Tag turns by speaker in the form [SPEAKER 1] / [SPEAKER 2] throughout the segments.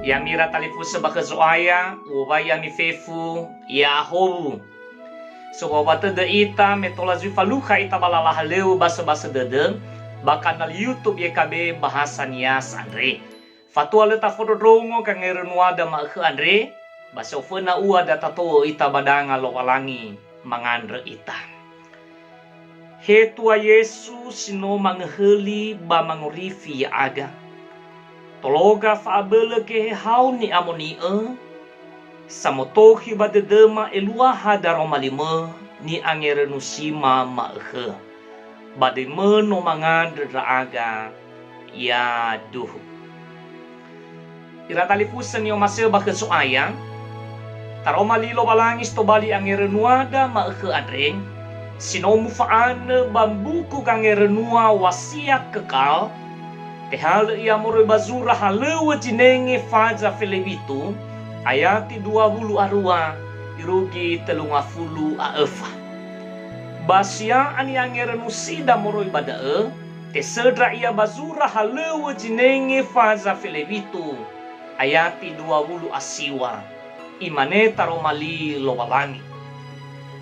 [SPEAKER 1] Yamira talifu sebaka zoaya, ubaya mi fefu, ya hobu. So wawata de ita metola zufaluka ita balala haleu basa-basa dede, bakanal YouTube YKB bahasa nias Andre. Fatua leta fododrongo kang ngerenuada ma Andre, basa ofena ua data to ita badanga lowalangi mangandre ita. He tua Yesus sino mangheli ba mangurifi ya aga. Tologa faabele ke hau ni amoni samotohi badedema elua hadaroma lima ni angerenusima mahe. Bademe no mangandre aga ya duhu. Ira talifusan yo maseo baka soaya. Taroma lilo balangis to bali angerenuada mahe adreng. Sinomu faane bambuku kangerenua wasiat kekal. Tehal ia moroi bazura halewa jinenge faja felebitu ayati 20 arua irugi 30 aefa. Basia ani angerenu sida moroi badae te sedra ia bazura halewa jinenge faja felebitu ayati 20 asiwa imane taromali lowalangi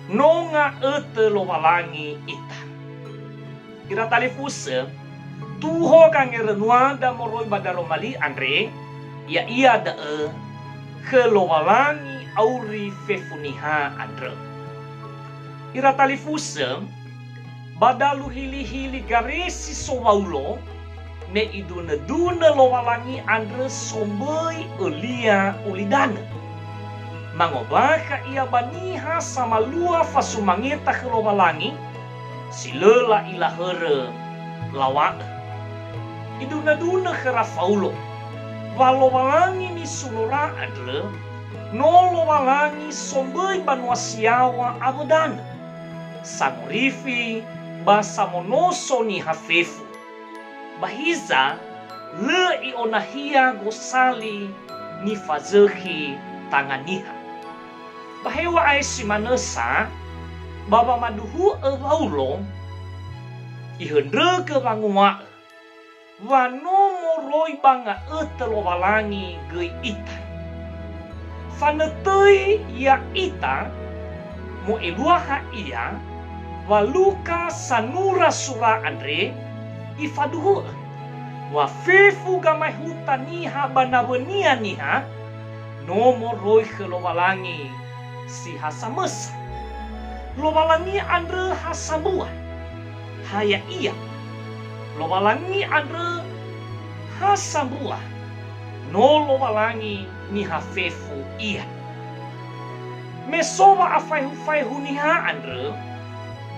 [SPEAKER 1] nonga ete lowalangi ita ira talifuse tuho kang renuada moroi badaromali Andre ya ia da kelowalangi auri fefuniha Andre ira talifuse badalu hili-hili garesi sowaulo me iduna-duna lowalangi Andre sombei elia ulidana mangobaka ia baniha sama lua fasumangeta kelowalangi silela ilahere lawa iduna-duna kera faulo walo walangi ni sulura adle nolo walangi sombei banuasiawa abodana sangurifi basa monoso ni hafefu bahiza le ionahia gosali ni fazehi tanganiha bahewa ai simanesa baba maduhu ewaulo ihendre ke bangua wano moroi banga etelo walangi gei ita fanetei ya ita mo eluaha ia waluka sanura sura Andre ifaduhu wa fefu gamai huta niha banawenia niha no moroi ke lo walangi si hasamesa lo walangi Andre hasamua haya iya lowalangi Andre hasambua no lowalangi ni hafefu iya mesowa afaihu-faihu niha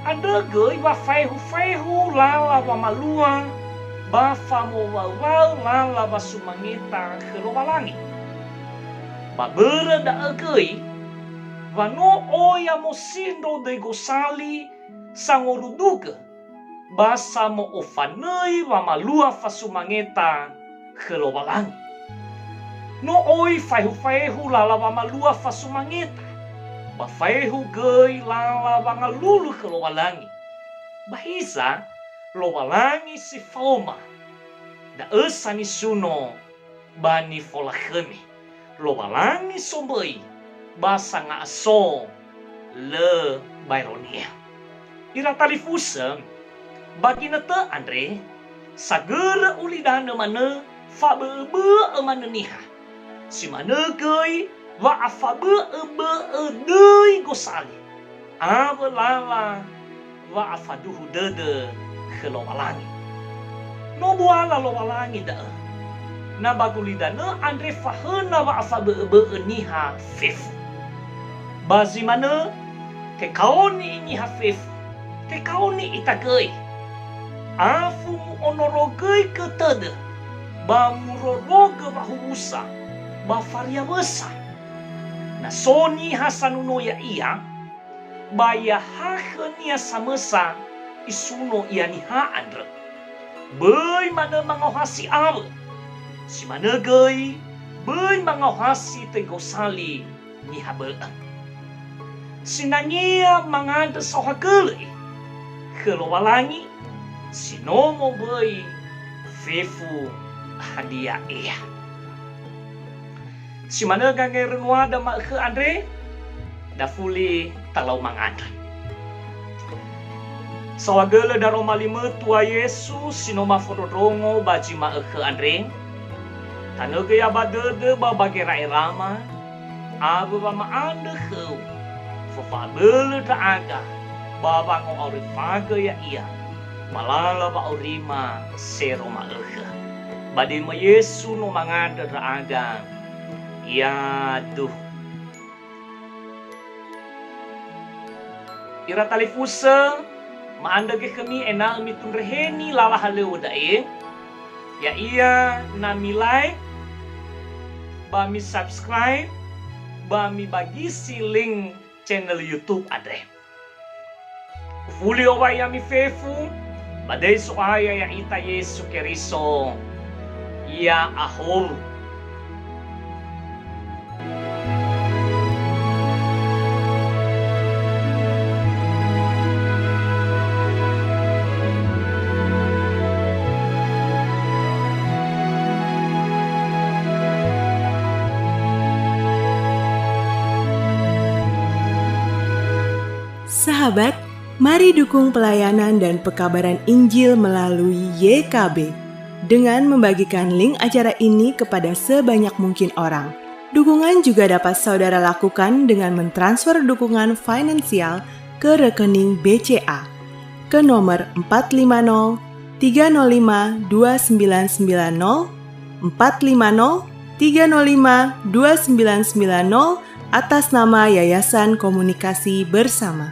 [SPEAKER 1] Andre gei wa faihu-faihu lala wa malua ba famo wawau lala wa sumangeta ke lowalangi babere da gei wa no oya mosindo de gosali sangoruduke basa mo ofanei wa malua fasumangeta kelowalangi no oi faihu-faihu lala wa malua fasumangeta ba faihu gei lala wa ngalulu kelowalangi bahisa lowalangi si faoma da esani suno bani folahemi lowalangi sombei basa ngaso le baironia ira talifusem bagi nete Andre sagera ulidana mana fabebe mana niha si mana gei wa afabe ebe edei gosali abalala wa afaduhu dede kelowalangi no buala lowalangi da na bagulidana Andre fahena wa afabe ebe niha fefu bazi mana te kaoni niha fefu te kaoni ita gei afu onorogei ketede ba muroroge bahubusa ba faria besa na soni hasanuno ya ia ba ya hahenia samesa isuno ia niha Andre bei mana mangohasi awe si mana gei bei mangohasi tegosali niha beang sinanya mangada sohakele kelowalangi sinomo bei fefu hadiah iya Si mana gange renua da ma ke Andre? Da fuli talau mangandre. Sawagele da Roma 5 tua Yesus sinoma forodongo baji ma ke Andre. Tanaga ya badede babage rai rama. Abu ba ma ande ke. Fafabele da aga. Baba ngo orifaga ya iya. Malala ba orima sero ma ke. Badin ma Yesu no mangandre da aga. Ya duh. Ira talifusa maanda ke kami ena mitun reheni lala haleu dae. Ya iya nami like, bami subscribe, bami bagi si link channel YouTube adre. Fuli owa yami fefu, badai soaya ya ita Yesu Keriso. Ya ahol.
[SPEAKER 2] Sahabat, mari dukung pelayanan dan pekabaran Injil melalui YKB dengan membagikan link acara ini kepada sebanyak mungkin orang. Dukungan juga dapat saudara lakukan dengan mentransfer dukungan finansial ke rekening BCA ke nomor 450 305 2990 450 305 2990 atas nama Yayasan Komunikasi Bersama.